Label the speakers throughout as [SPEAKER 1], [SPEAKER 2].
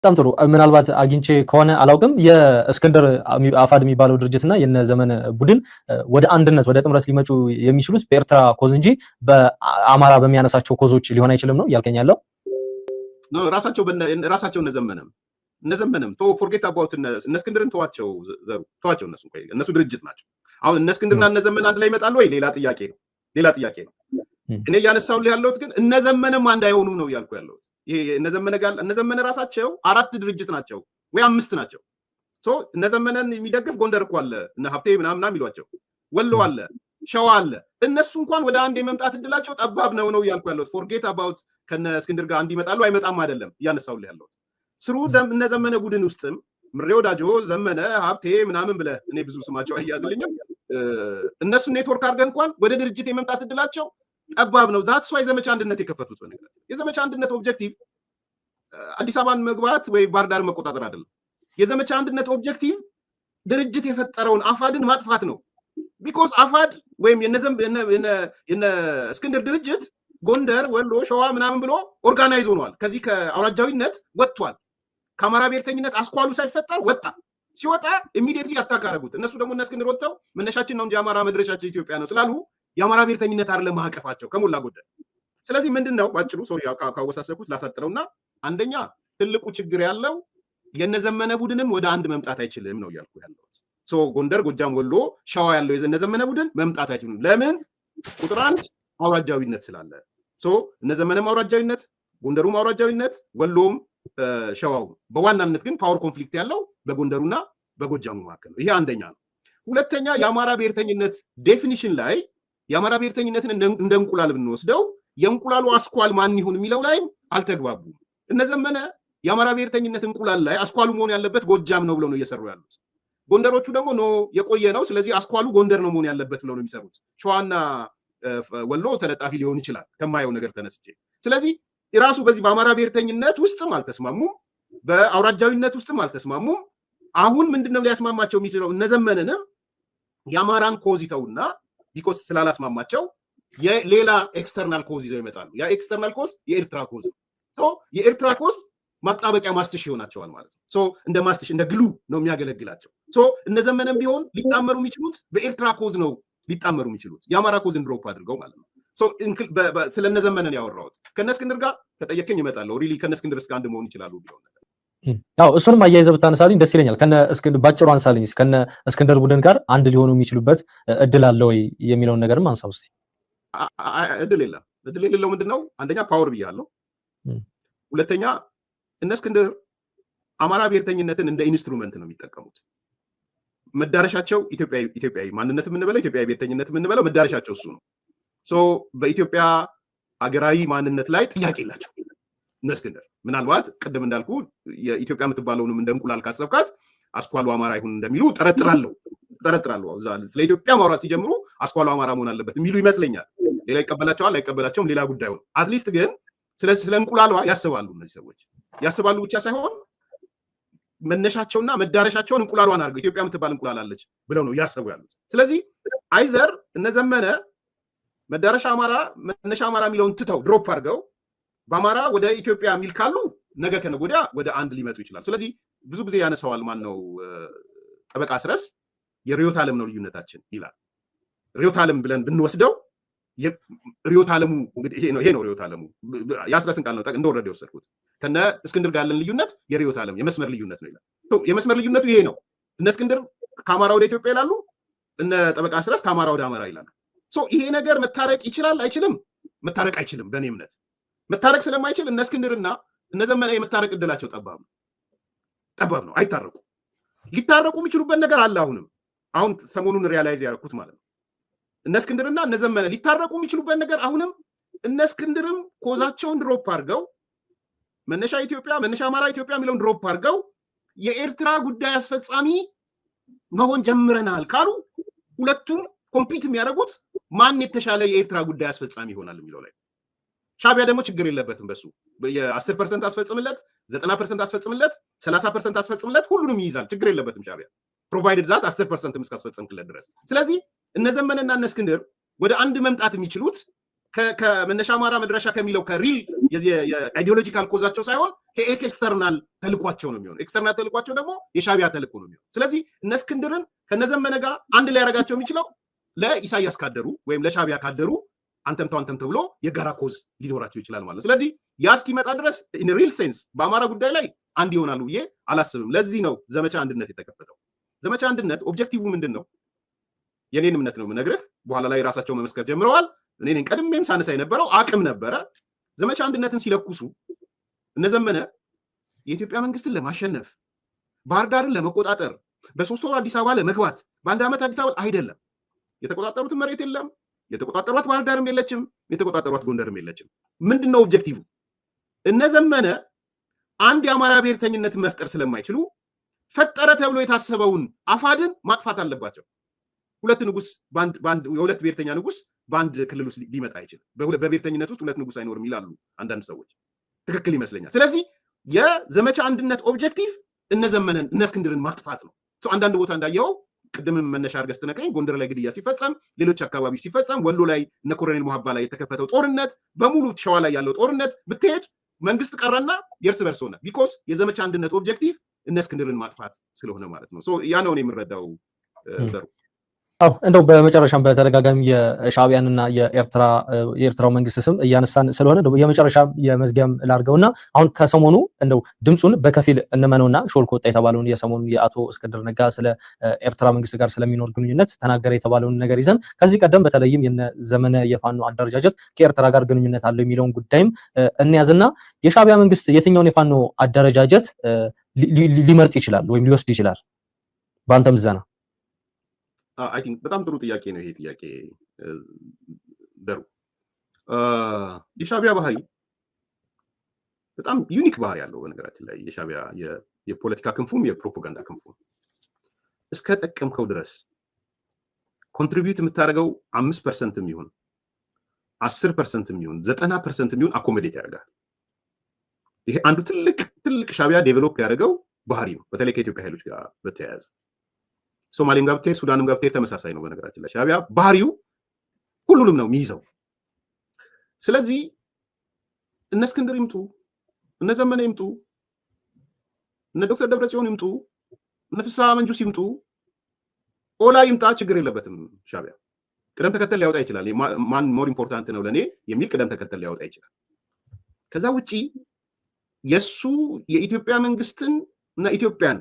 [SPEAKER 1] በጣም ጥሩ። ምናልባት አግኝቼ ከሆነ አላውቅም የእስክንድር አፋድ የሚባለው ድርጅትና የነ ዘመነ ቡድን ወደ አንድነት ወደ ጥምረት ሊመጡ የሚችሉት በኤርትራ ኮዝ እንጂ በአማራ በሚያነሳቸው ኮዞች ሊሆን አይችልም ነው እያልከኝ ያለው?
[SPEAKER 2] ራሳቸው እነዘመነም ፎርጌት አባውት እነ እስክንድርን ተዋቸው እነሱ ድርጅት ናቸው። አሁን እነ እስክንድርና እነዘመነ አንድ ላይ ይመጣሉ ወይ? ሌላ ጥያቄ ነው። እኔ እያነሳሁልህ ያለሁት ግን እነዘመነም አንድ አይሆኑ ነው እያልኩ ያለሁት። እነዘመነ ራሳቸው 4 ድርጅት ናቸው ወይ 5 ናቸው። እነዘመነን የሚደግፍ ጎንደር እኮ አለ፣ እነ ሀብቴ ምናምን ይሏቸው፣ ወሎ አለ፣ ሸዋ አለ። እነሱ እንኳን ወደ አንድ የመምጣት እድላቸው ጠባብ ነው እያልኩ ያለሁት። ፎርጌት አባውት ከነ እስክንድር ጋር አንድ ይመጣሉ አይመጣም አይደለም እያነሳሁልህ ያለሁት። ስሩ እነዘመነ ቡድን ውስጥም ምሬ ወዳጆ፣ ዘመነ፣ ሀብቴ ምናምን ብለህ እኔ ብዙ ስማቸው አያዝልኝም። እነሱን ኔትወርክ አድርገህ እንኳን ወደ ድርጅት የመምጣት እድላቸው ጠባብ ነው። ዛት ሷ የዘመቻ አንድነት የከፈቱት በነገር የዘመቻ አንድነት ኦብጀክቲቭ አዲስ አበባን መግባት ወይ ባህር ዳር መቆጣጠር አይደለም። የዘመቻ አንድነት ኦብጀክቲቭ ድርጅት የፈጠረውን አፋድን ማጥፋት ነው። ቢኮዝ አፋድ ወይም የነ እስክንድር ድርጅት ጎንደር፣ ወሎ፣ ሸዋ ምናምን ብሎ ኦርጋናይዝ ሆኗል። ከዚህ ከአውራጃዊነት ወጥቷል። ከአማራ ብሔርተኝነት አስኳሉ ሳይፈጠር ወጣ። ሲወጣ ኢሚዲየትሊ አታክ አደረጉት። እነሱ ደግሞ እነ እስክንድር ወጥተው መነሻችን ነው እንጂ አማራ መድረሻችን ኢትዮጵያ ነው ስላሉ የአማራ ብሔርተኝነት አይደለም ማዕቀፋቸው ከሞላ ጎደል። ስለዚህ ምንድነው ባጭሩ ሶሪ ካወሳሰብኩት ላሳጥረውና አንደኛ ትልቁ ችግር ያለው የነዘመነ ቡድንም ወደ አንድ መምጣት አይችልም ነው እያልኩ ያለሁት። ጎንደር፣ ጎጃም፣ ወሎ፣ ሸዋ ያለው የነዘመነ ቡድን መምጣት አይችልም። ለምን? ቁጥር 1 አውራጃዊነት ስላለ። እነዘመነም አውራጃዊነት፣ ጎንደሩም አውራጃዊነት፣ ወሎም ሸዋው። በዋናነት ግን ፓወር ኮንፍሊክት ያለው በጎንደሩና በጎጃሙ መካከል ነው። ይሄ አንደኛ ነው። ሁለተኛ የአማራ ብሔርተኝነት ዴፊኒሽን ላይ የአማራ ብሔርተኝነትን እንደ እንቁላል ብንወስደው የእንቁላሉ አስኳል ማን ይሁን የሚለው ላይም አልተግባቡም። እነዘመነ የአማራ ብሔርተኝነት እንቁላል ላይ አስኳሉ መሆን ያለበት ጎጃም ነው ብለው ነው እየሰሩ ያሉት። ጎንደሮቹ ደግሞ የቆየ ነው፣ ስለዚህ አስኳሉ ጎንደር ነው መሆን ያለበት ብለው ነው የሚሰሩት። ሸዋና ወሎ ተለጣፊ ሊሆን ይችላል ከማየው ነገር ተነስቼ። ስለዚህ ራሱ በዚህ በአማራ ብሔርተኝነት ውስጥም አልተስማሙም፣ በአውራጃዊነት ውስጥም አልተስማሙም። አሁን ምንድነው ሊያስማማቸው የሚችለው? እነዘመነንም የአማራን ኮዝ ይተውና ቢኮዝ ስላላስማማቸው የሌላ ኤክስተርናል ኮዝ ይዘው ይመጣሉ። ያ ኤክስተርናል ኮዝ የኤርትራ ኮዝ ነው። የኤርትራ ኮዝ ማጣበቂያ ማስትሽ ይሆናቸዋል ማለት ነው። እንደ ማስትሽ እንደ ግሉ ነው የሚያገለግላቸው። እነዘመነም ቢሆን ሊጣመሩ የሚችሉት በኤርትራ ኮዝ ነው ሊጣመሩ የሚችሉት የአማራ ኮዝን ድሮፕ አድርገው ማለት ነው። ስለነዘመነን ያወራሁት ከነ እስክንድር ጋር ከጠየቀኝ ይመጣለሁ። ሪሊ ከነ እስክንድር እስከ አንድ መሆን ይችላሉ ቢሆን
[SPEAKER 1] እሱንም አያይዘህ ብታነሳልኝ ደስ ይለኛል። ከነ እስክንድር ባጭሩ አንሳልኝ። ከነ እስክንድር ቡድን ጋር አንድ ሊሆኑ የሚችሉበት እድል አለ ወይ የሚለውን ነገርም አንሳው እስቲ።
[SPEAKER 2] እድል የለም። እድል የሌለው ምንድነው? አንደኛ ፓወር ብያለሁ። ሁለተኛ እነ እስክንድር አማራ ብሔርተኝነትን እንደ ኢንስትሩመንት ነው የሚጠቀሙት። መዳረሻቸው ኢትዮጵያዊ ማንነት የምንበለው ኢትዮጵያዊ ብሔርተኝነት የምንበለው መዳረሻቸው እሱ ነው። በኢትዮጵያ አገራዊ ማንነት ላይ ጥያቄ የላቸው እነ እስክንድር። ምናልባት ቅድም እንዳልኩ የኢትዮጵያ የምትባለውንም እንደ እንቁላል ካሰብካት አስኳሉ አማራ ይሁን እንደሚሉ ጠረጥራለሁ። ስለ ኢትዮጵያ ማውራት ሲጀምሩ አስኳሉ አማራ መሆን አለበት የሚሉ ይመስለኛል። ሌላ ይቀበላቸዋል አይቀበላቸውም ሌላ ጉዳዩ ነው። አትሊስት ግን ስለ እንቁላሏ ያስባሉ። እነዚህ ሰዎች ያስባሉ ብቻ ሳይሆን መነሻቸውና መዳረሻቸውን እንቁላሏን አድርገው ኢትዮጵያ የምትባል እንቁላል አለች ብለው ነው እያሰቡ ያሉት። ስለዚህ አይዘር እነዘመነ መዳረሻ አማራ መነሻ አማራ የሚለውን ትተው ድሮፕ አድርገው በአማራ ወደ ኢትዮጵያ የሚል ካሉ ነገ ከነገ ወዲያ ወደ አንድ ሊመጡ ይችላል። ስለዚህ ብዙ ጊዜ ያነሳዋል ማን ነው ጠበቃ አስረስ የርዕዮተ ዓለም ነው ልዩነታችን ይላል። ርዕዮተ ዓለም ብለን ብንወስደው ርዕዮተ ዓለሙ እንግዲህ ይሄ ነው ርዕዮተ ዓለሙ ያስረስን ቃል ነው እንደወረደ የወሰድኩት። ከነ እስክንድር ጋር ያለን ልዩነት የርዕዮተ ዓለም የመስመር ልዩነት ነው ይላል። የመስመር ልዩነቱ ይሄ ነው። እነ እስክንድር ከአማራ ወደ ኢትዮጵያ ይላሉ፣ እነ ጠበቃ አስረስ ከአማራ ወደ አማራ ይላሉ። ይሄ ነገር መታረቅ ይችላል አይችልም? መታረቅ አይችልም። በእኔ እምነት መታረቅ ስለማይችል እነ እስክንድርና እነ ዘመነ የመታረቅ እድላቸው ጠባብ ነው። አይታረቁ። ሊታረቁ የሚችሉበት ነገር አለ። አሁን ሰሞኑን ሪያላይዝ ያደረኩት ማለት ነው። እነ እስክንድርና እነ ዘመነ ሊታረቁ የሚችሉበት ነገር አሁንም እነ እስክንድርም ኮዛቸውን ድሮፕ አድርገው መነሻ ኢትዮጵያ መነሻ አማራ ኢትዮጵያ የሚለውን ድሮፕ አድርገው የኤርትራ ጉዳይ አስፈጻሚ መሆን ጀምረናል ካሉ ሁለቱም ኮምፒት የሚያደርጉት ማን የተሻለ የኤርትራ ጉዳይ አስፈጻሚ ይሆናል የሚለው ላይ። ሻቢያ ደግሞ ችግር የለበትም በሱ የ10% አስፈጽምለት፣ 90% አስፈጽምለት፣ 30% አስፈጽምለት፣ ሁሉንም ይይዛል። ችግር የለበትም ሻቢያ ፕሮቫይድድ ዛት 10% እስካስፈጸምክለት ድረስ። ስለዚህ እነ ዘመነና እነ እስክንድር ወደ አንድ መምጣት የሚችሉት ከመነሻ አማራ መድረሻ ከሚለው ከሪል የአይዲዮሎጂካል ኮዛቸው ሳይሆን ከኤክስተርናል ተልኳቸው ነው የሚሆነው። ኤክስተርናል ተልኳቸው ደግሞ የሻቢያ ተልኮ ነው የሚሆነው። ስለዚህ እነ እስክንድርን ከነዘመነ ጋር አንድ ላይ ያደርጋቸው የሚችለው ለኢሳያስ ካደሩ ወይም ለሻቢያ ካደሩ አንተም ተብሎ የጋራ ኮዝ ሊኖራቸው ይችላል ማለት ነው። ስለዚህ ያ እስኪመጣ ድረስ ኢን ሪል ሴንስ በአማራ ጉዳይ ላይ አንድ ይሆናሉ ብዬ አላስብም። ለዚህ ነው ዘመቻ አንድነት የተከፈተው። ዘመቻ አንድነት ኦብጀክቲቭ ምንድን ነው? የኔን እምነት ነው የምነግርህ። በኋላ ላይ ራሳቸው መመስከር ጀምረዋል። እኔ ቀድሜም ሳነሳ የነበረው አቅም ነበረ። ዘመቻ አንድነትን ሲለኩሱ እነዘመነ የኢትዮጵያ መንግስትን ለማሸነፍ ባህር ዳርን ለመቆጣጠር በ3 ወር አዲስ አበባ ለመግባት በአንድ ዓመት አዲስ አበባ አይደለም። የተቆጣጠሩትን መሬት የለም። የተቆጣጠሯት ባህር ዳርም የለችም። የተቆጣጠሯት ጎንደርም የለችም። ምንድነው ኦብጀክቲቭ? እነዘመነ አንድ የአማራ ብሔርተኝነትን መፍጠር ስለማይችሉ ፈጠረ ተብሎ የታሰበውን አፋድን ማጥፋት አለባቸው። የሁለት ብሔርተኛ ንጉስ በአንድ ክልል ውስጥ ሊመጣ አይችልም። በብሔርተኝነት ውስጥ ሁለት ንጉስ አይኖርም ይላሉ አንዳንድ ሰዎች። ትክክል ይመስለኛል። ስለዚህ የዘመቻ አንድነት ኦብጀክቲቭ እነዘመነን እነ እስክንድርን ማጥፋት ነው። አንዳንድ ቦታ እንዳየው ቅድምም መነሻ አድርገህ ስትነግረኝ ጎንደር ላይ ግድያ ሲፈጸም፣ ሌሎች አካባቢ ሲፈጸም፣ ወሎ ላይ እነ ኮሎኔል ሙሀባ ላይ የተከፈተው ጦርነት በሙሉ ሸዋ ላይ ያለው ጦርነት ብትሄድ መንግስት ቀረና የእርስ በርስ ሆነ። ቢኮዝ የዘመቻ አንድነት ኦብጀክቲቭ እነ እስክንድርን ማጥፋት ስለሆነ ማለት ነው። ያ ነው የምረዳው ዘሩ።
[SPEAKER 1] እንደው በመጨረሻም በተደጋጋሚ የሻቢያንና የኤርትራው መንግስት ስም እያነሳን ስለሆነ የመጨረሻ የመዝጊያም ላድርገውና አሁን ከሰሞኑ እንደው ድምፁን በከፊል እንመነውና ሾልኮ ወጣ የተባለውን የሰሞኑ የአቶ እስክንድር ነጋ ስለ ኤርትራ መንግስት ጋር ስለሚኖር ግንኙነት ተናገረ የተባለውን ነገር ይዘን ከዚህ ቀደም በተለይም የዘመነ የፋኖ አደረጃጀት ከኤርትራ ጋር ግንኙነት አለው የሚለውን ጉዳይም እንያዝና የሻቢያ መንግስት የትኛውን የፋኖ አደረጃጀት ሊመርጥ ይችላል ወይም ሊወስድ ይችላል? በአንተም ዘና
[SPEAKER 2] አይ ቲንክ በጣም ጥሩ ጥያቄ ነው ይሄ ጥያቄ ደሩ። የሻቢያ ባህሪ በጣም ዩኒክ ባህሪ ያለው በነገራችን ላይ የሻቢያ የፖለቲካ ክንፉም የፕሮፓጋንዳ ክንፉም እስከ ጠቀምከው ድረስ ኮንትሪቢዩት የምታደርገው 5% የሚሆን 10% የሚሆን 90% የሚሆን አኮሞዴት ያደርጋል። ይሄ አንዱ ትልቅ ሻቢያ ዴቨሎፕ ያደረገው ባህሪ ነው። በተለይ ከኢትዮጵያ ኃይሎች ጋር በተያያዘ ሶማሌም ጋር ብትሄድ ሱዳንም ጋር ብትሄድ ተመሳሳይ ነው። በነገራችን ላይ ሻቢያ ባህሪው ሁሉንም ነው የሚይዘው። ስለዚህ እነ እስክንድር ይምጡ፣ እነ ዘመነ ይምጡ፣ እነ ዶክተር ደብረጽዮን ይምጡ፣ እነ ፍስሐ መንጁስ ይምጡ፣ ኦላ ይምጣ፣ ችግር የለበትም። ሻቢያ ቅደም ተከተል ሊያወጣ ይችላል። ማን ሞር ኢምፖርታንት ነው ለእኔ የሚል ቅደም ተከተል ሊያወጣ ይችላል። ከዛ ውጪ የእሱ የኢትዮጵያ መንግስትን እና ኢትዮጵያን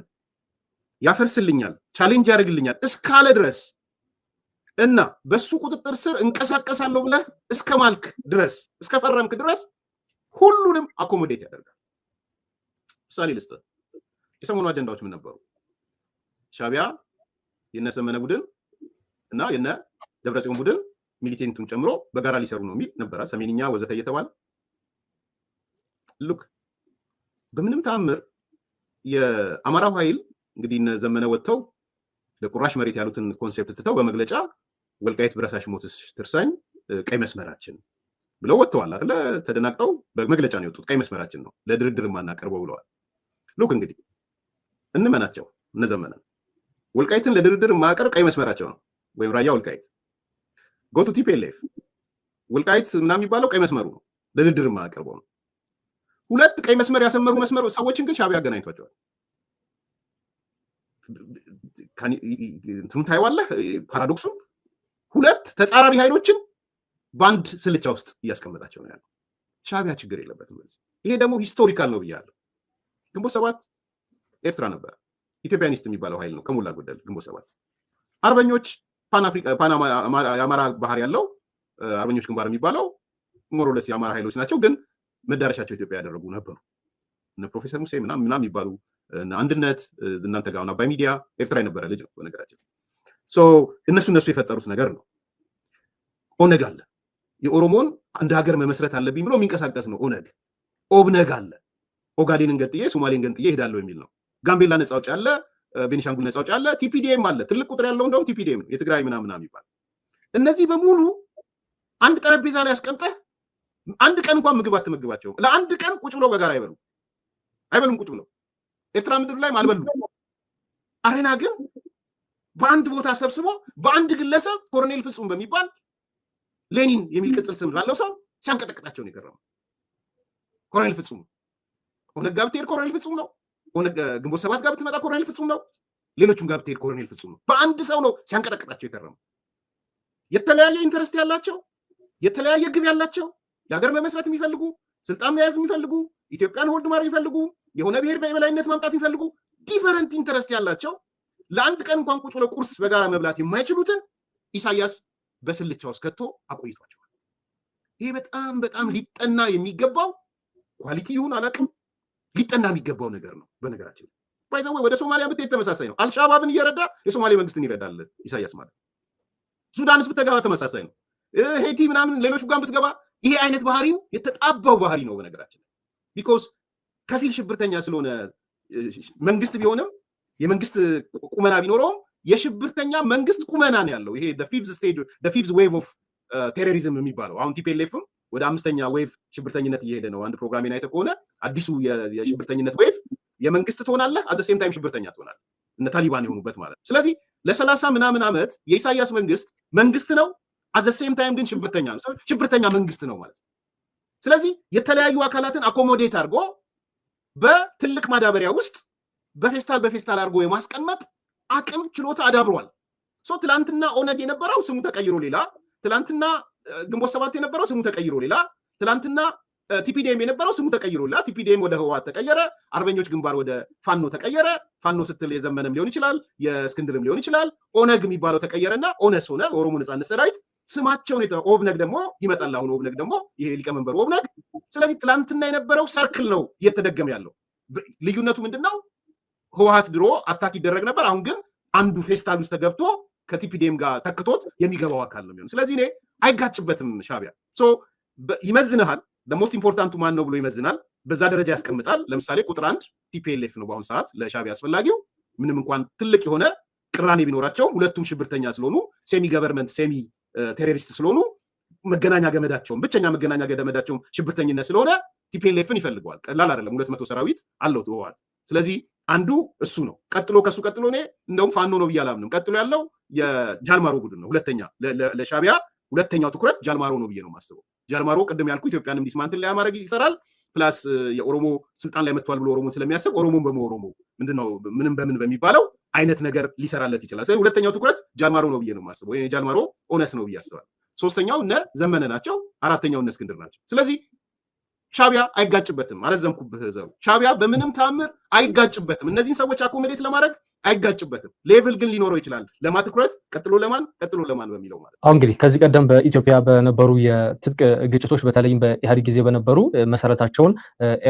[SPEAKER 2] ያፈርስልኛል፣ ቻሌንጅ ያደርግልኛል እስካለ ድረስ እና በሱ ቁጥጥር ስር እንቀሳቀሳለሁ ብለህ እስከ ማልክ ድረስ እስከ ፈረምክ ድረስ ሁሉንም አኮሞዴት ያደርጋል። ምሳሌ ልስጥህ። የሰሞኑ አጀንዳዎች ምን ነበሩ? ሻቢያ የነ ዘመነ ቡድን እና የነ ደብረጽዮን ቡድን ሚሊቴንቱን ጨምሮ በጋራ ሊሰሩ ነው የሚል ነበረ። ሰሜንኛ ወዘተ እየተባለ ሉክ በምንም ተአምር የአማራው ኃይል እንግዲህ እነ ዘመነ ወጥተው ለቁራሽ መሬት ያሉትን ኮንሴፕት ትተው በመግለጫ ወልቃይት ብረሳሽ ሞትሽ ትርሳኝ ቀይ መስመራችን ብለው ወጥተዋል አይደለ? ተደናግጠው በመግለጫ ነው የወጡት። ቀይ መስመራችን ነው ለድርድር ማናቀርበው ብለዋል። ሉክ እንግዲህ እንመናቸው እነ ዘመነ ወልቃይትን ለድርድር ማቀርብ ቀይ መስመራቸው ነው፣ ወይም ራያ ወልቃይት ጎቱ ቲፒኤልኤፍ ወልቃይት ምናምን የሚባለው ቀይ መስመሩ ነው፣ ለድርድር ማቀርበው ነው። ሁለት ቀይ መስመር ያሰመሩ መስመር ሰዎችን ግን ሻቢያ አገናኝቷቸዋል። እንትኑ ታይዋለህ ፓራዶክሱን። ሁለት ተጻራሪ ኃይሎችን በአንድ ስልቻ ውስጥ እያስቀመጣቸው ነው ያለው። ሻቢያ ችግር የለበትም በዚህ። ይሄ ደግሞ ሂስቶሪካል ነው ብያለሁ። ግንቦት ሰባት ኤርትራ ነበር። ኢትዮጵያኒስት የሚባለው ኃይል ነው ከሞላ ጎደል ግንቦት ሰባት። አርበኞች የአማራ ባህር ያለው አርበኞች ግንባር የሚባለው ሞሮለስ የአማራ ኃይሎች ናቸው፣ ግን መዳረሻቸው ኢትዮጵያ ያደረጉ ነበሩ። እነ ፕሮፌሰር ሙሴ ምናምን የሚባሉ አንድነት እናንተ ጋር አባይ ሚዲያ ኤርትራ የነበረ ልጅ ነው በነገራችን። እነሱ የፈጠሩት ነገር ነው። ኦነግ አለ፣ የኦሮሞን አንድ ሀገር መመስረት አለብኝ ብሎ የሚንቀሳቀስ ነው ኦነግ። ኦብነግ አለ፣ ኦጋዴንን ገንጥዬ ሶማሌን ገንጥዬ እሄዳለሁ የሚል ነው። ጋምቤላ ነፃ አውጪ አለ፣ ቤኒሻንጉል ነፃ አውጪ አለ፣ ቲፒዲኤም አለ። ትልቅ ቁጥር ያለው እንደውም ቲፒዲኤም ነው፣ የትግራይ ምናምን የሚባል። እነዚህ በሙሉ አንድ ጠረጴዛ ላይ ያስቀምጠህ አንድ ቀን እንኳን ምግብ አትመግባቸውም። ለአንድ ቀን ቁጭ ብሎ በጋራ አይበሉም ቁጭ ብለው ኤርትራ ምድር ላይ አልበሉ። አሬና ግን በአንድ ቦታ ሰብስቦ በአንድ ግለሰብ ኮሎኔል ፍጹም በሚባል ሌኒን የሚል ቅጽል ስም ላለው ሰው ሲያንቀጠቅጣቸው ነው የቀረበው። ኮሎኔል ፍጹም ነው። ኦነግ ጋር ብትሄድ ኮሎኔል ፍጹም ነው። ኦነግ ግንቦት ሰባት ጋር ብትመጣ ኮሎኔል ፍጹም ነው። ሌሎችም ጋር ብትሄድ ኮሎኔል ፍጹም ነው። በአንድ ሰው ነው ሲያንቀጠቅጣቸው የከረመው። የተለያየ ኢንተረስት ያላቸው፣ የተለያየ ግብ ያላቸው፣ የሀገር መመስረት የሚፈልጉ፣ ስልጣን መያዝ የሚፈልጉ፣ ኢትዮጵያን ሆልድ ማድረግ የሚፈልጉ፣ የሆነ ብሔር በበላይነት ማምጣት የሚፈልጉ ዲፈረንት ኢንተረስት ያላቸው ለአንድ ቀን እንኳን ቁጭ ብለው ቁርስ በጋራ መብላት የማይችሉትን ኢሳያስ በስልቻ ውስጥ ከቶ አቆይቷቸዋል። ይሄ በጣም በጣም ሊጠና የሚገባው ኳሊቲ ይሁን አላውቅም፣ ሊጠና የሚገባው ነገር ነው። በነገራችን ባይዘው ወደ ሶማሊያ ብትሄድ ተመሳሳይ ነው። አልሻባብን እየረዳ የሶማሌ መንግስትን ይረዳል ኢሳያስ ማለት። ሱዳንስ ብትገባ ተመሳሳይ ነው። ሄይቲ ምናምን ሌሎች ጋር ብትገባ ይሄ አይነት ባህሪው የተጣባው ባህሪ ነው። በነገራችን ቢኮዝ ከፊል ሽብርተኛ ስለሆነ መንግስት ቢሆንም የመንግስት ቁመና ቢኖረውም የሽብርተኛ መንግስት ቁመና ነው ያለው። ይሄ ፊፍዝ ዌቭ ኦፍ ቴሮሪዝም የሚባለው አሁን ቲፒኤልኤፍም ወደ 5ኛ ዌቭ ሽብርተኝነት እየሄደ ነው። አንድ ፕሮግራሜን አይተህ ከሆነ አዲሱ የሽብርተኝነት ዌቭ የመንግስት ትሆናለህ፣ አዘ ሴም ታይም ሽብርተኛ ትሆናለህ። እነ ታሊባን የሆኑበት ማለት ነው። ስለዚህ ለ30 ምናምን ዓመት የኢሳያስ መንግስት ነው፣ አዘ ሴም ታይም ግን ሽብርተኛ ነው። ሽብርተኛ መንግስት ነው ማለት ነው። ስለዚህ የተለያዩ አካላትን አኮሞዴት አድርጎ በትልቅ ማዳበሪያ ውስጥ በፌስታል አድርጎ የማስቀመጥ አቅም ችሎታ አዳብሯል። ትላንትና ኦነግ የነበረው ስሙ ተቀይሮ ሌላ፣ ትላንትና ግንቦት ሰባት የነበረው ስሙ ተቀይሮ ሌላ፣ ትላንትና ቲፒዲኤም የነበረው ስሙ ተቀይሮ ሌላ፣ ቲፒዲኤም ወደ ህወሓት ተቀየረ፣ አርበኞች ግንባር ወደ ፋኖ ተቀየረ። ፋኖ ስትል የዘመነም ሊሆን ይችላል፣ የእስክንድርም ሊሆን ይችላል። ኦነግ የሚባለው ተቀየረና ኦነስ ሆነ፣ ኦሮሞ ነጻነት ሰራዊት። ስማቸውን ኦብነግ ደግሞ ይመጣል። አሁን ኦብነግ ደግሞ ይሄ ሊቀመንበሩ ኦብነግ። ስለዚህ ትላንትና የነበረው ሰርክል ነው እየተደገመ ያለው። ልዩነቱ ምንድነው? ህወሓት ድሮ አታክ ይደረግ ነበር። አሁን ግን አንዱ ፌስታል ውስጥ ተገብቶ ከቲፒዲኤም ጋር ተክቶት የሚገባው አካል ነው የሚሆነው። ስለዚህ እኔ አይጋጭበትም። ሻዕቢያ ይመዝንሃል። ሞስት ኢምፖርታንቱ ማን ነው ብሎ ይመዝናል። በዛ ደረጃ ያስቀምጣል። ለምሳሌ ቁጥር 1 ቲፒኤልኤፍ ነው በአሁኑ ሰዓት ለሻዕቢያ አስፈላጊው። ምንም እንኳን ትልቅ የሆነ ቅራኔ ቢኖራቸውም ሁለቱም ሽብርተኛ ስለሆኑ፣ ሴሚ ገቨርንመንት ሴሚ ቴሮሪስት ስለሆኑ መገናኛ ገመዳቸውም ብቸኛ መገናኛ ገመዳቸውም ሽብርተኝነት ስለሆነ ቲፒኤልኤፍን ይፈልገዋል። ቀላል አይደለም። 200 ሰራዊት አለው ህወሓት። ስለዚህ አንዱ እሱ ነው። ከሱ ቀጥሎ እኔ እንደውም ፋኖ ነው ብዬ አላምንም። ቀጥሎ ያለው የጃልማሮ ቡድን ነው። ሁለተኛ ለሻዕቢያ ሁለተኛው ትኩረት ጃልማሮ ነው ብዬ ነው የማስበው። ጃልማሮ ቅድም ያልኩ ኢትዮጵያንም ዲስማንትል ላይ ማድረግ ይሰራል። ፕላስ የኦሮሞ ስልጣን ላይ መጥቷል ብሎ ኦሮሞን ስለሚያስብ ኦሮሞን በኦሮሞ ምንድነው ምንም በምን በሚባለው አይነት ነገር ሊሰራለት ይችላል። ስለዚህ ሁለተኛው ትኩረት ጃልማሮ ነው ብዬ ነው የማስበው። ወይ ጃልማሮ ኦነስ ነው ብዬ አስባለሁ። ሶስተኛው እነ ዘመነ ናቸው። አራተኛው እነ እስክንድር ናቸው። ስለዚህ ሻዕቢያ አይጋጭበትም። አረዘምኩብህ ዘሩ። ሻዕቢያ በምንም ተአምር አይጋጭበትም። እነዚህን ሰዎች አኮሞዴት ለማድረግ አይጋጭበትም። ሌቭል ግን ሊኖረው ይችላል። ለማትኩረት ቀጥሎ ለማን በሚለው ማለት ነው።
[SPEAKER 1] እንግዲህ ከዚህ ቀደም በኢትዮጵያ በነበሩ የትጥቅ ግጭቶች በተለይም በኢህአዴግ ጊዜ በነበሩ መሰረታቸውን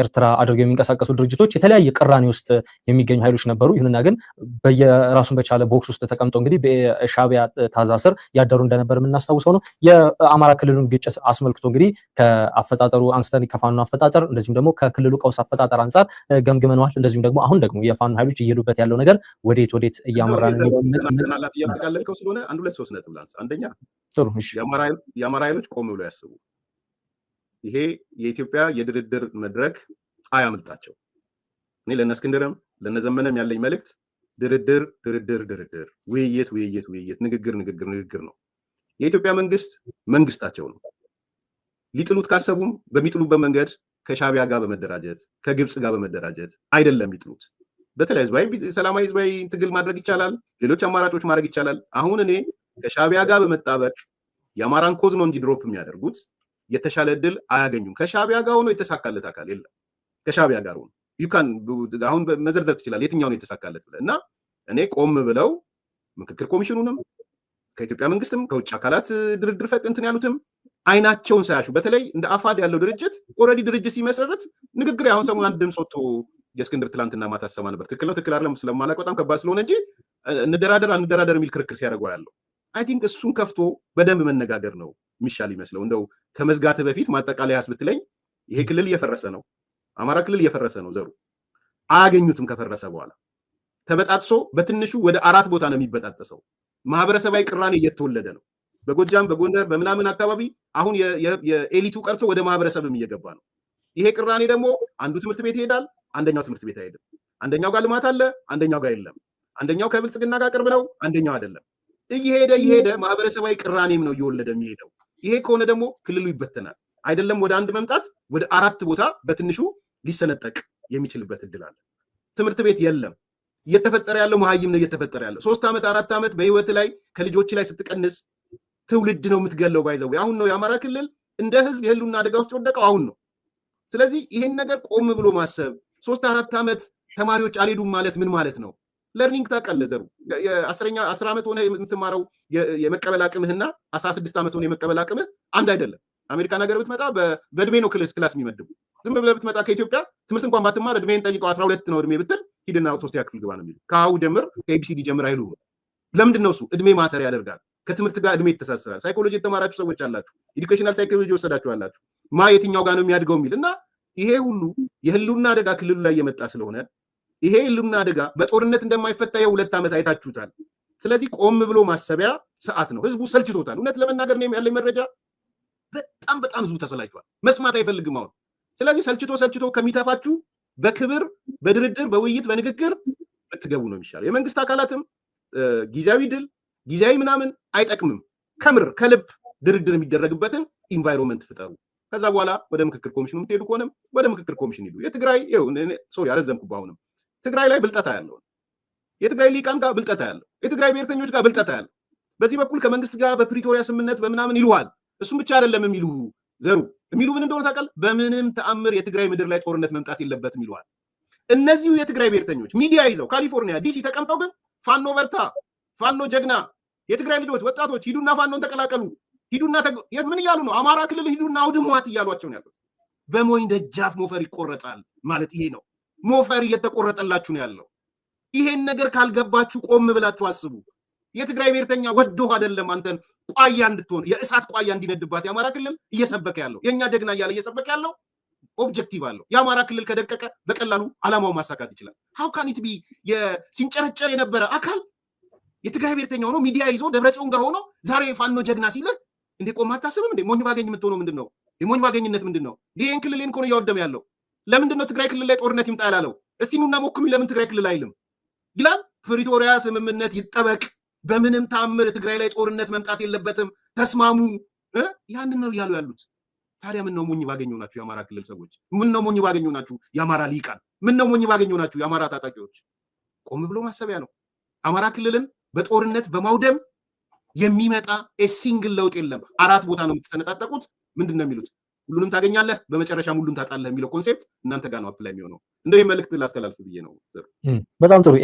[SPEAKER 1] ኤርትራ አድርገው የሚንቀሳቀሱ ድርጅቶች የተለያየ ቅራኔ ውስጥ የሚገኙ ኃይሎች ነበሩ። ይሁንና ግን በየራሱን በቻለ ቦክስ ውስጥ ተቀምጦ እንግዲህ በሻዕቢያ ታዛ ስር ያደሩ እንደነበር የምናስታውሰው ነው። የአማራ ክልሉን ግጭት አስመልክቶ እንግዲህ ከአፈጣጠሩ አንስተን ከፋኖ አፈጣጠር እንደዚሁም ደግሞ ከክልሉ ቀውስ አፈጣጠር አንጻር ገምግመነዋል። እንደዚሁም ደግሞ አሁን ደግሞ የፋኖ ኃይሎች እየሄዱበት ያለው ነገር ወዴት እያመራ ነው
[SPEAKER 2] እያጠቃለልከው ስለሆነ 1-2-3 ነጥብ ላንሳ። አንደኛ
[SPEAKER 1] ጥሩ
[SPEAKER 2] የአማራ ኃይሎች ቆም ብለው ያስቡ። ይሄ የኢትዮጵያ የድርድር መድረክ አያምልጣቸው። እኔ ለእነ እስክንድርም ለእነ ዘመነም ያለኝ መልእክት ድርድር፣ ውይይት፣ ንግግር ነው። የኢትዮጵያ መንግስታቸው ነው። ሊጥሉት ካሰቡም በሚጥሉበት መንገድ ከሻዕቢያ ጋር በመደራጀት ከግብፅ ጋር በመደራጀት አይደለም ይጥሉት። በተለይ ሰላማዊ ህዝባዊ ትግል ማድረግ ይቻላል። ሌሎች አማራጮች ማድረግ ይቻላል። አሁን እኔ ከሻዕቢያ ጋር በመጣበቅ የአማራን ኮዝ ነው እንጂ ድሮፕ የሚያደርጉት የተሻለ እድል አያገኙም። ከሻዕቢያ ጋር ሆኖ የተሳካለት አካል የለም። ከሻዕቢያ ጋር ሆኖ አሁን መዘርዘር ትችላለህ የትኛው ነው የተሳካለት ብለህ እና እኔ ቆም ብለው ምክክር ኮሚሽኑንም ከኢትዮጵያ መንግስትም ከውጭ አካላት ድርድር እንትን ያሉትም አይናቸውን ሳያሹ በተለይ እንደ አፋድ ያለው ድርጅት ኦልሬዲ ድርጅት ሲመሰረት ንግግር አሁን ሰሞኑን አንድ ድምፅ ወጥቶ የእስክንድር ትላንትና ማታ ሰማ ነበር። ትክክል ነው ትክክል አይደለም ስለማላውቅ በጣም ከባድ ስለሆነ እንጂ እንደራደር የሚል ክርክር ሲያደርገው ያለው አይ ቲንክ እሱን ከፍቶ በደንብ መነጋገር ነው የሚሻል ይመስለው። እንደው ከመዝጋት በፊት ማጠቃለያ ብትለኝ ይሄ ክልል እየፈረሰ ነው፣ አማራ ክልል እየፈረሰ ነው። ዘሩ አያገኙትም። ከፈረሰ በኋላ ተበጣጥሶ በትንሹ ወደ 4 ቦታ ነው የሚበጣጠሰው። ማህበረሰባዊ ቅራኔ እየተወለደ ነው። በጎጃም በጎንደር በምናምን አካባቢ አሁን የኤሊቱ ቀርቶ ወደ ማህበረሰብም እየገባ ነው። ይሄ ቅራኔ ደግሞ አንዱ ትምህርት ቤት ይሄዳል፣ አንደኛው ትምህርት ቤት አይሄድም። አንደኛው ጋር ልማት አለ፣ አንደኛው ጋር የለም። አንደኛው ከብልጽግና ጋር ቅርብ ነው፣ አንደኛው አይደለም። እየሄደ ማህበረሰባዊ ቅራኔም ነው እየወለደ የሚሄደው። ይሄ ከሆነ ደግሞ ክልሉ ይበተናል። አይደለም ወደ አንድ መምጣት ወደ 4 ቦታ በትንሹ ሊሰነጠቅ የሚችልበት እድል አለ። ትምህርት ቤት የለም። እየተፈጠረ ያለው መሀይም ነው እየተፈጠረ ያለው 3 ዓመት 4 ዓመት በህይወት ላይ ከልጆች ላይ ስትቀንስ ትውልድ ነው የምትገለው። ባይዘው አሁን ነው የአማራ ክልል እንደ ህዝብ የህልውና አደጋ ውስጥ ወደቀው አሁን ነው። ስለዚህ ይሄን ነገር ቆም ብሎ ማሰብ 3-4 ዓመት ተማሪዎች አልሄዱም ማለት ምን ማለት ነው? ለርኒንግ ታውቃለህ ዘሩ የ10 ዓመት ሆነ የምትማረው የመቀበል አቅምህና 16 ዓመት ሆነ የመቀበል አቅምህ አንድ አይደለም። አሜሪካን ሀገር ብትመጣ በእድሜ ነው ክላስ የሚመድቡ። ዝም ብለህ ብትመጣ ከኢትዮጵያ ትምህርት እንኳን ባትማር እድሜን ጠይቀው 12 ነው እድሜ ብትል ሂድና 3ኛ ክፍል ግባ ነው የሚሉ። ከሀው ጀምር ከኤቢሲዲ ጀምር አይሉ። ለምንድን ነው እሱ? እድሜ ማተር ያደርጋል። ከትምህርት ጋር እድሜ ይተሳሰራል። ሳይኮሎጂ የተማራችሁ ሰዎች አላችሁ፣ ኤዱኬሽናል ሳይኮሎጂ ወሰዳችሁ አላችሁ። የትኛው ጋር ነው የሚያድገው የሚል እና ይሄ ሁሉ የህልውና አደጋ ክልሉ ላይ የመጣ ስለሆነ ይሄ ህልውና አደጋ በጦርነት እንደማይፈታ የ2 ዓመት አይታችሁታል። ስለዚህ ቆም ብሎ ማሰቢያ ሰዓት ነው። ህዝቡ ሰልችቶታል። እውነት ለመናገር ነው ያለኝ መረጃ በጣም ህዝቡ ተሰላችቷል። መስማት አይፈልግም አሁን። ስለዚህ ሰልችቶ ከሚተፋችሁ በክብር በድርድር በውይይት በንግግር ብትገቡ ነው የሚሻለው። የመንግስት አካላትም ጊዜያዊ ድል ጊዜያዊ ምናምን አይጠቅምም። ከምር ከልብ ድርድር የሚደረግበትን ኢንቫይሮንመንት ፍጠሩ። ከዛ በኋላ ወደ ምክክር ኮሚሽኑ የምትሄዱ ከሆነም ወደ ምክክር ኮሚሽን ሂዱ። የትግራይ ሶሪ አረዘምኩ። አሁንም ትግራይ ላይ ብልጠታ ያለው የትግራይ ሊቃን ጋር ብልጠታ ያለው የትግራይ ብሔርተኞች ጋር ብልጠታ ያለው በዚህ በኩል ከመንግስት ጋር በፕሪቶሪያ ስምምነት በምናምን ይሉዋል። እሱም ብቻ አይደለም የሚሉ ዘሩ የሚሉ ምን እንደሆነ ታውቃለህ? በምንም ተአምር የትግራይ ምድር ላይ ጦርነት መምጣት የለበትም ይሉዋል። እነዚሁ የትግራይ ብሔርተኞች ሚዲያ ይዘው ካሊፎርኒያ ዲሲ ተቀምጠው ግን ፋኖ በርታ፣ ፋኖ ጀግና፣ የትግራይ ልጆች ወጣቶች ሂዱና ፋኖን ተቀላቀሉ፣ ሂዱና ምን እያሉ ነው? አማራ ክልል ሂዱና አውድሟት እያሏቸው ነው ያሉት። በሞኝ ደጃፍ ሞፈር ይቆረጣል ማለት ይሄ ነው። ሞፈር እየተቆረጠላችሁ ነው ያለው። ይሄን ነገር ካልገባችሁ ቆም ብላችሁ አስቡ። የትግራይ ብሔርተኛ ወዶ አይደለም አንተን ቋያ እንድትሆን የእሳት ቋያ እንዲነድባት የአማራ ክልል እየሰበከ ያለው የኛ ጀግና እያለ እየሰበከ ያለው ኦብጀክቲቭ አለው። የአማራ ክልል ከደቀቀ በቀላሉ አላማው ማሳካት ይችላል። ሃው ካን ኢት ቢ ሲንጨረጨር የነበረ አካል የትግራይ ብሔርተኛ ሆኖ ሚዲያ ይዞ ደብረጽዮን ጋር ሆኖ ዛሬ ፋኖ ጀግና ሲል እንዴ ቆም አታስብም እንዴ? ሞኝ ባገኝ የምትሆነው ምንድነው? የሞኝ ባገኝነት ምንድነው? ይሄን ክልልን ኮን እያወደመ ያለው ለምንድነው? ትግራይ ክልል ላይ ጦርነት ይምጣ ያላለው? እስቲ ኑና ሞክሩ። ለምን ትግራይ ክልል አይልም ይላል? ፕሪቶሪያ ስምምነት ይጠበቅ። በምንም ታምር ትግራይ ላይ ጦርነት መምጣት የለበትም። ተስማሙ። ያንን ነው እያሉ ያሉት። ታዲያ ምን ነው ሞኝ ባገኘው ናችሁ የአማራ ክልል ሰዎች? ምን ነው ሞኝ ባገኘው ናችሁ የአማራ ሊቃን? ምን ነው ሞኝ ባገኘው ናችሁ የአማራ ታጣቂዎች? ቆም ብሎ ማሰቢያ ነው። አማራ ክልልን በጦርነት በማውደም የሚመጣ ሲንግል ለውጥ የለም። 4 ቦታ ነው የምትሰነጣጠቁት። ምንድን ነው የሚሉት? ሁሉንም ታገኛለህ፣ በመጨረሻም ሁሉን ታጣለህ የሚለው ኮንሴፕት እናንተ ጋር ነው አፕላይ የሚሆነው። እንደው መልእክት ላስተላልፍ ብዬ ነው።
[SPEAKER 1] በጣም ጥሩ።